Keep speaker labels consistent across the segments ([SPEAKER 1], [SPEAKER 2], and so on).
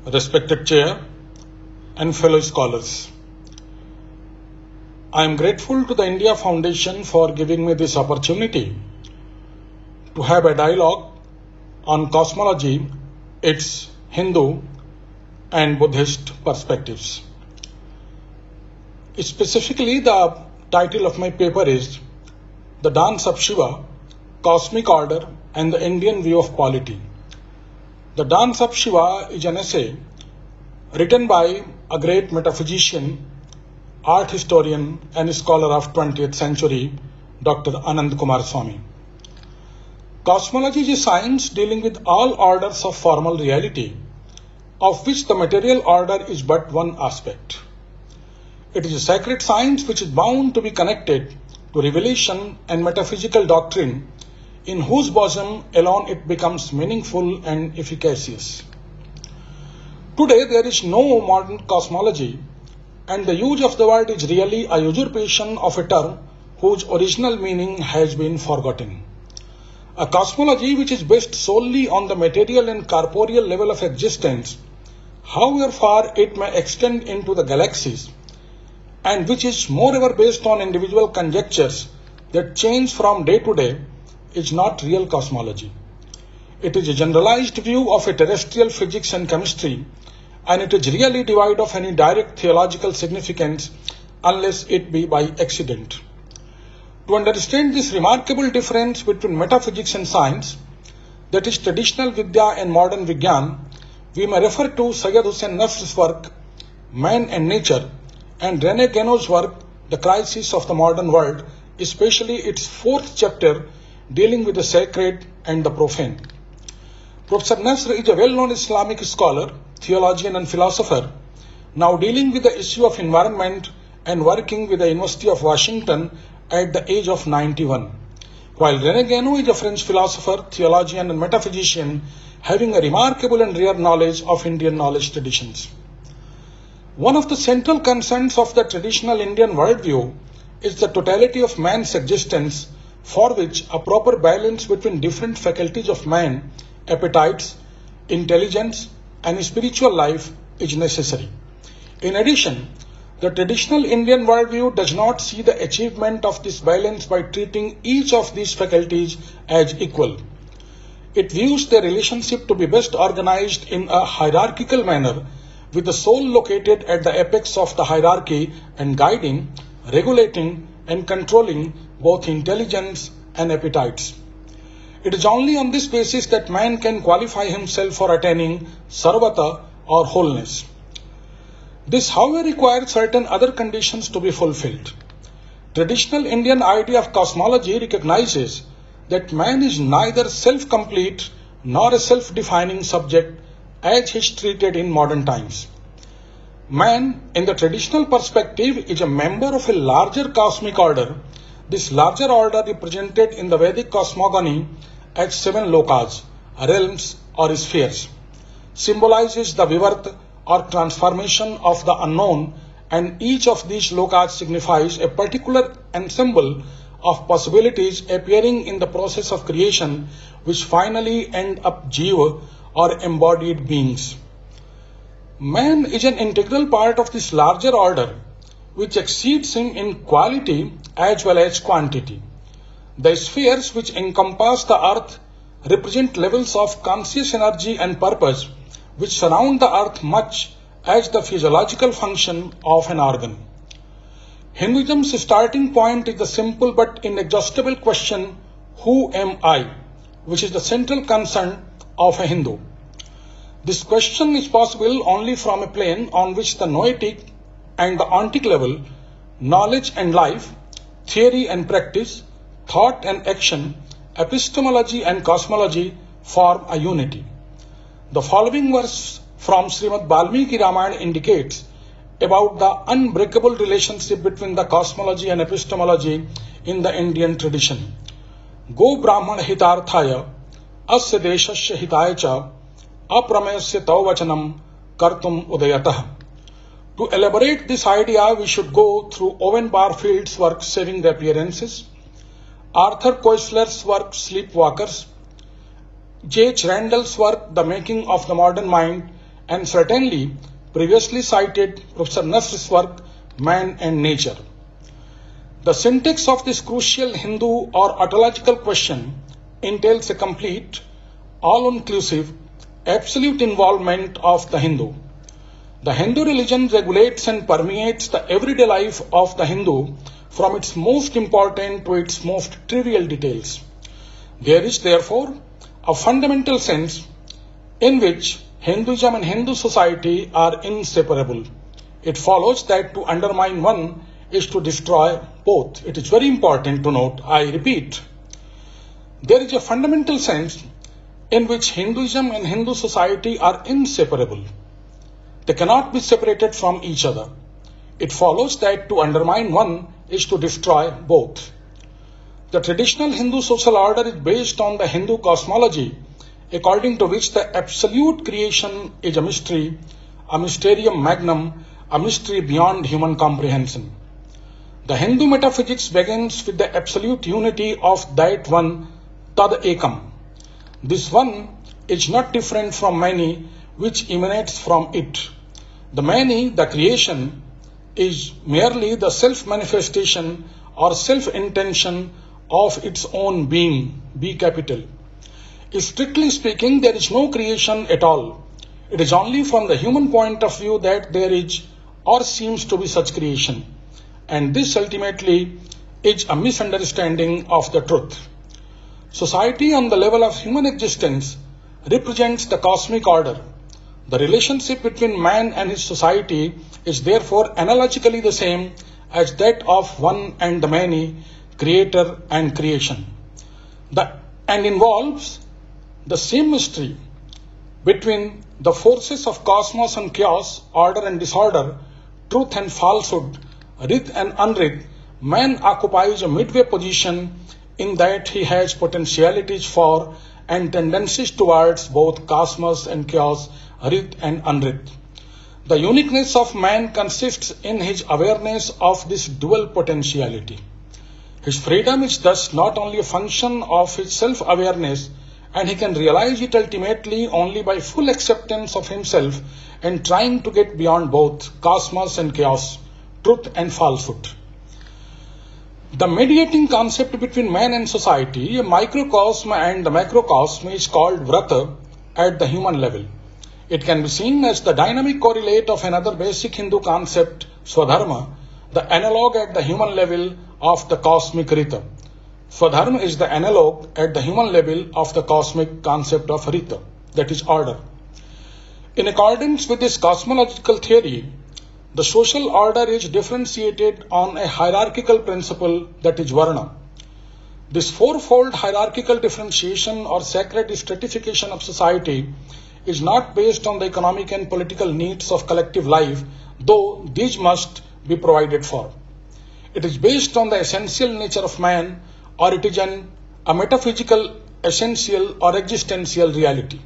[SPEAKER 1] respected chair, and fellow scholars. I am grateful to the India Foundation for giving me this opportunity to have a dialogue on cosmology, its Hindu and Buddhist perspectives. Specifically, the title of my paper is The Dance of Shiva, Cosmic Order and the Indian View of Polity. The Dance of Shiva is an essay written by a great metaphysician, art historian and scholar of 20th century, Dr. Anand Kumar Swami. Cosmology is a science dealing with all orders of formal reality, of which the material order is but one aspect. It is a sacred science which is bound to be connected to revelation and metaphysical doctrine, in whose bosom alone it becomes meaningful and efficacious. Today there is no modern cosmology, and the use of the word is really a usurpation of a term whose original meaning has been forgotten. A cosmology which is based solely on the material and corporeal level of existence, however far it may extend into the galaxies, and which is moreover based on individual conjectures that change from day to day, is not real cosmology. It is a generalized view of a terrestrial physics and chemistry, and it is really devoid of any direct theological significance unless it be by accident. To understand this remarkable difference between metaphysics and science, that is traditional Vidya and modern Vigyan, we may refer to Syed Hussain Nasr's work, Man and Nature, and René Guénot's work, The Crisis of the Modern World, especially its fourth chapter dealing with the sacred and the profane. Professor Nasr is a well-known Islamic scholar, theologian and philosopher, now dealing with the issue of environment and working with the University of Washington at the age of 91, while René Guénot is a French philosopher, theologian and metaphysician having a remarkable and rare knowledge of Indian knowledge traditions. One of the central concerns of the traditional Indian worldview is the totality of man's existence, for which a proper balance between different faculties of man, appetites, intelligence, and spiritual life is necessary. In addition, the traditional Indian worldview does not see the achievement of this balance by treating each of these faculties as equal. It views their relationship to be best organized in a hierarchical manner, with the soul located at the apex of the hierarchy and guiding, regulating, and controlling both intelligence and appetites. It is only on this basis that man can qualify himself for attaining sarvata or wholeness. This, however, requires certain other conditions to be fulfilled. Traditional Indian idea of cosmology recognizes that man is neither self-complete nor a self-defining subject as is treated in modern times. Man, in the traditional perspective, is a member of a larger cosmic order. This larger order, represented in the Vedic cosmogony as 7 lokas, realms or spheres, symbolizes the vivarta or transformation of the unknown, and each of these lokas signifies a particular ensemble of possibilities appearing in the process of creation, which finally end up Jiva or embodied beings. Man is an integral part of this larger order, which exceeds him in quality as well as quantity. The spheres which encompass the earth represent levels of conscious energy and purpose which surround the earth much as the physiological function of an organ. Hinduism's starting point is the simple but inexhaustible question, who am I?, which is the central concern of a Hindu. This question is possible only from a plane on which the noetic and the ontic level, knowledge and life, theory and practice, thought and action, epistemology and cosmology form a unity. The following verse from Srimad Valmiki Ramayana indicates about the unbreakable relationship between the cosmology and epistemology in the Indian tradition. Go Brahman hitarthaya, asya deshasya hitaya cha, apramesya tav vachanam kartum udayatah. To elaborate this idea, we should go through Owen Barfield's work Saving the Appearances, Arthur Koestler's work Sleepwalkers, J. H. Randall's work The Making of the Modern Mind, and certainly previously cited Professor Nasr's work, Man and Nature. The syntax of this crucial Hindu or ontological question entails a complete, all-inclusive, absolute involvement of the Hindu. The Hindu religion regulates and permeates the everyday life of the Hindu from its most important to its most trivial details. There is therefore a fundamental sense in which Hinduism and Hindu society are inseparable. It follows that to undermine one is to destroy both. It is very important to note, I repeat, there is a fundamental sense in which Hinduism and Hindu society are inseparable. They cannot be separated from each other. It follows that to undermine one is to destroy both. The traditional Hindu social order is based on the Hindu cosmology, according to which the absolute creation is a mystery, a mysterium magnum, a mystery beyond human comprehension. The Hindu metaphysics begins with the absolute unity of that one, Tad Ekam. This one is not different from many, which emanates from it. The many, the creation, is merely the self-manifestation or self-intention of its own being, B capital. Strictly speaking, there is no creation at all. It is only from the human point of view that there is or seems to be such creation. And this ultimately is a misunderstanding of the truth. Society on the level of human existence represents the cosmic order. The relationship between man and his society is therefore analogically the same as that of one and the many, creator and creation. And involves the same mystery between the forces of cosmos and chaos, order and disorder, truth and falsehood, Rit and Unrit. Man occupies a midway position in that he has potentialities for and tendencies towards both cosmos and chaos, Rit and Unrit. The uniqueness of man consists in his awareness of this dual potentiality. His freedom is thus not only a function of his self-awareness, and he can realize it ultimately only by full acceptance of himself and trying to get beyond both cosmos and chaos, truth and falsehood. The mediating concept between man and society, a microcosm and the macrocosm, is called vrata at the human level. It can be seen as the dynamic correlate of another basic Hindu concept, Swadharma, the analog at the human level of the cosmic Rita. Swadharma is the analog at the human level of the cosmic concept of Rita, that is order. In accordance with this cosmological theory, the social order is differentiated on a hierarchical principle, that is Varna. This fourfold hierarchical differentiation or sacred stratification of society is not based on the economic and political needs of collective life, though these must be provided for. It is based on the essential nature of man, or it is a metaphysical, essential or existential reality.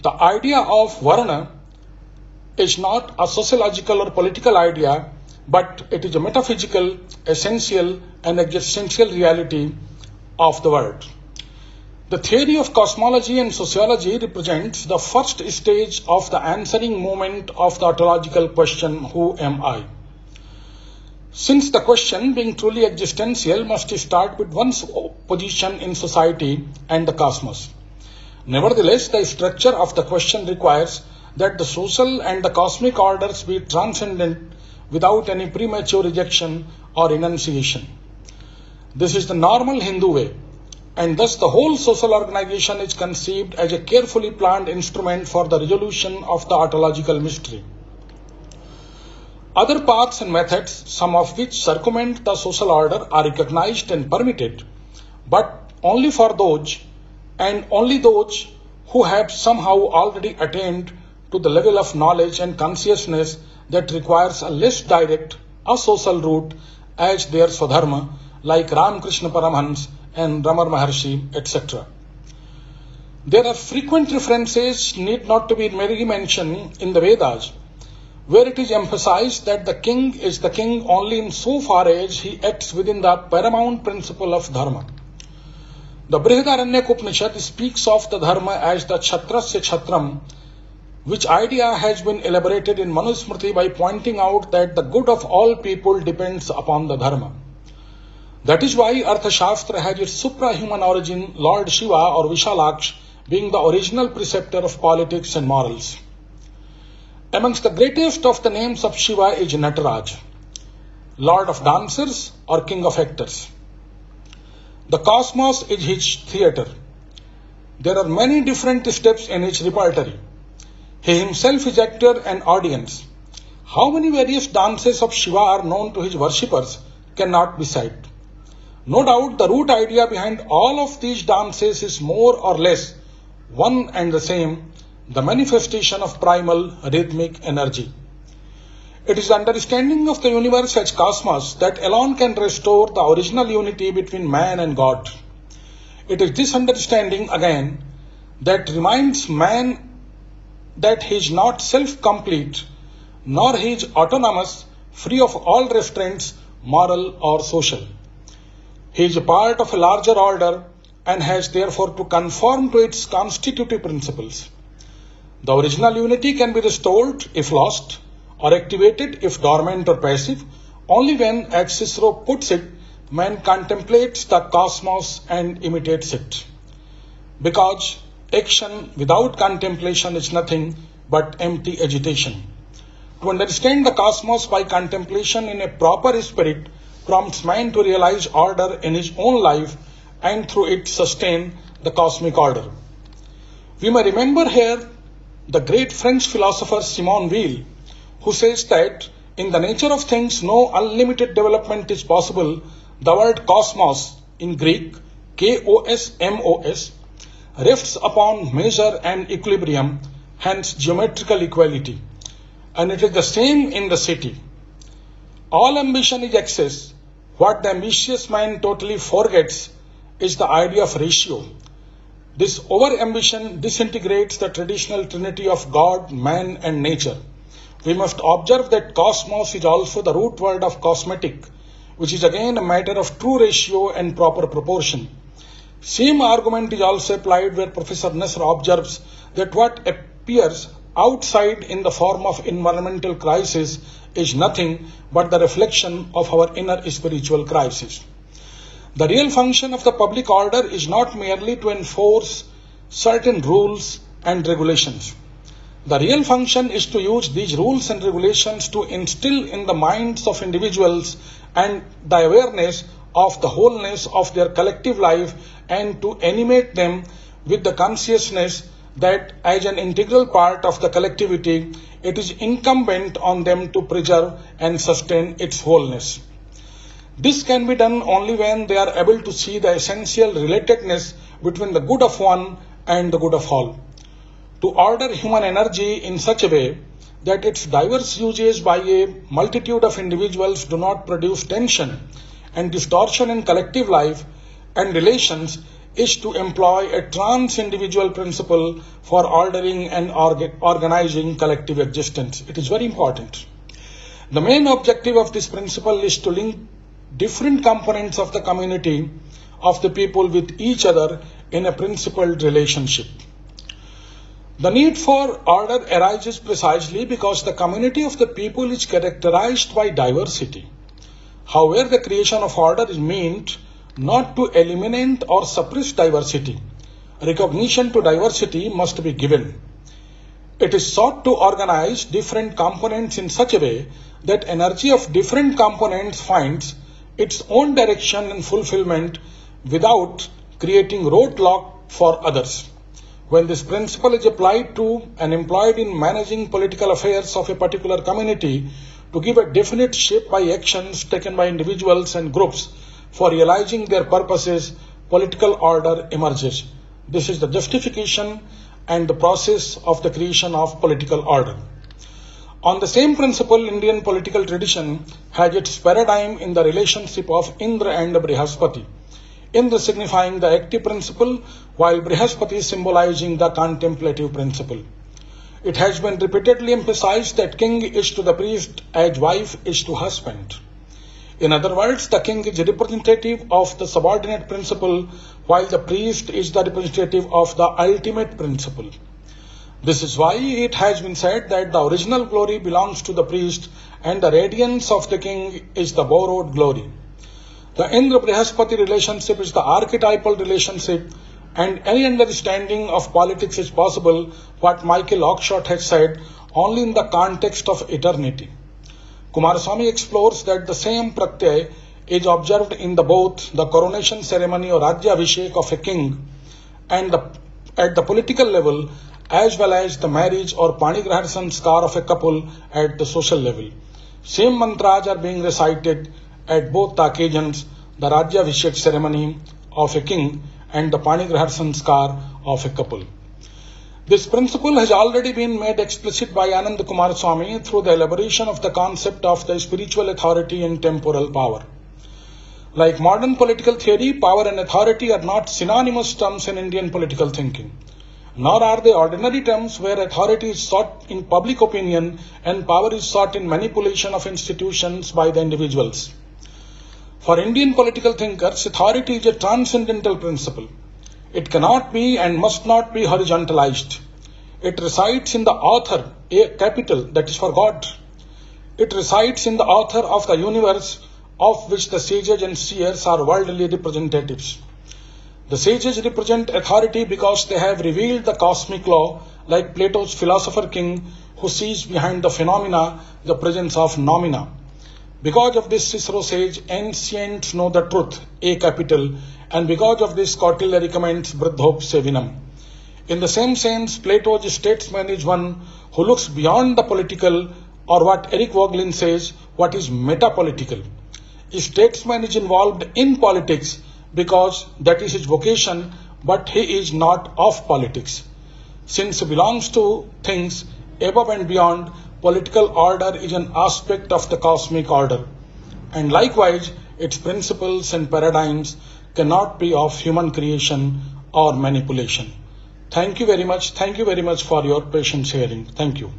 [SPEAKER 1] The idea of Varna is not a sociological or political idea, but it is a metaphysical, essential and existential reality of the world. The theory of cosmology and sociology represents the first stage of the answering moment of the ontological question, who am I? Since the question, being truly existential, must start with one's position in society and the cosmos. Nevertheless, the structure of the question requires that the social and the cosmic orders be transcendent without any premature rejection or enunciation. This is the normal Hindu way, and thus the whole social organization is conceived as a carefully planned instrument for the resolution of the ontological mystery. Other paths and methods, some of which circumvent the social order, are recognized and permitted, but only for those, and only those who have somehow already attained to the level of knowledge and consciousness that requires a less direct, asocial route as their Swadharma, like Ramakrishna Paramhans and Ramar Maharshi, etc. There are frequent references, need not to be merely mentioned, in the Vedas, where it is emphasized that the king is the king only in so far as he acts within the paramount principle of dharma. The Brijendra Upanishad speaks of the dharma as the Kshatrasya Kshatram, which idea has been elaborated in Manusmriti by pointing out that the good of all people depends upon the dharma. That is why Arthashastra has its suprahuman origin, Lord Shiva or Vishalaksh being the original preceptor of politics and morals. Amongst the greatest of the names of Shiva is Nataraj, Lord of dancers or King of actors. The cosmos is his theatre. There are many different steps in his repertory. He himself is actor and audience. How many various dances of Shiva are known to his worshippers cannot be said. No doubt the root idea behind all of these dances is more or less one and the same, the manifestation of primal rhythmic energy. It is the understanding of the universe as cosmos that alone can restore the original unity between man and God. It is this understanding again that reminds man that he is not self-complete, nor he is autonomous, free of all restraints, moral or social. He is a part of a larger order and has therefore to conform to its constitutive principles. The original unity can be restored if lost, or activated if dormant or passive, only when, as Cicero puts it, man contemplates the cosmos and imitates it. Because action without contemplation is nothing but empty agitation. To understand the cosmos by contemplation in a proper spirit prompts man to realize order in his own life and through it sustain the cosmic order. We may remember here the great French philosopher Simone Weil, who says that in the nature of things no unlimited development is possible. The word cosmos in Greek, K-O-S-M-O-S, rests upon measure and equilibrium, hence geometrical equality. And it is the same in the city. All ambition is excess. What the ambitious man totally forgets is the idea of ratio. This over-ambition disintegrates the traditional trinity of God, man and nature. We must observe that cosmos is also the root word of cosmetic, which is again a matter of true ratio and proper proportion. Same argument is also applied where Professor Nasr observes that what appears outside in the form of environmental crisis is nothing but the reflection of our inner spiritual crisis. The real function of the public order is not merely to enforce certain rules and regulations. The real function is to use these rules and regulations to instill in the minds of individuals and the awareness of the wholeness of their collective life and to animate them with the consciousness that as an integral part of the collectivity, it is incumbent on them to preserve and sustain its wholeness. This can be done only when they are able to see the essential relatedness between the good of one and the good of all. To order human energy in such a way that its diverse uses by a multitude of individuals do not produce tension and distortion in collective life and relations is to employ a trans-individual principle for ordering and organizing collective existence. It is very important. The main objective of this principle is to link different components of the community of the people with each other in a principled relationship. The need for order arises precisely because the community of the people is characterized by diversity. However, the creation of order is meant not to eliminate or suppress diversity. Recognition to diversity must be given. It is sought to organize different components in such a way that energy of different components finds its own direction and fulfillment without creating roadblock for others. When this principle is applied to and employed in managing political affairs of a particular community to give a definite shape by actions taken by individuals and groups for realizing their purposes, political order emerges. This is the justification and the process of the creation of political order. On the same principle, Indian political tradition has its paradigm in the relationship of Indra and Brihaspati. Indra signifying the active principle, while Brihaspati symbolizing the contemplative principle. It has been repeatedly emphasized that king is to the priest as wife is to husband. In other words, the king is representative of the subordinate principle, while the priest is the representative of the ultimate principle. This is why it has been said that the original glory belongs to the priest and the radiance of the king is the borrowed glory. The Indra-Brihaspati relationship is the archetypal relationship, and any understanding of politics is possible, what Michael Oakeshott has said, only in the context of eternity. Kumaraswamy explores that the same pratyay is observed in both the coronation ceremony or Rajyabhishek of a king and at the political level, as well as the marriage or Panigrahan Sanskar of a couple at the social level. Same mantras are being recited at both the occasions, the Rajyabhishek ceremony of a king and the Panigrahan Sanskar of a couple. This principle has already been made explicit by Anand Kumaraswamy through the elaboration of the concept of the spiritual authority and temporal power. Like modern political theory, power and authority are not synonymous terms in Indian political thinking, nor are they ordinary terms where authority is sought in public opinion and power is sought in manipulation of institutions by the individuals. For Indian political thinkers, authority is a transcendental principle. It cannot be and must not be horizontalized. It resides in the author, a capital, that is for God. It resides in the author of the universe, of which the sages and seers are worldly representatives. The sages represent authority because they have revealed the cosmic law, like Plato's philosopher king, who sees behind the phenomena the presence of noumena. Because of this, Cicero says, ancients know the truth, a capital, and because of this, Kautilya recommends Vriddhop Sevinam. In the same sense, Plato's statesman is one who looks beyond the political, or what Eric Voegelin says, what is metapolitical. A statesman is involved in politics because that is his vocation, but he is not of politics. Since he belongs to things above and beyond, political order is an aspect of the cosmic order, and likewise its principles and paradigms cannot be of human creation or manipulation. Thank you very much for your patient hearing. Thank you.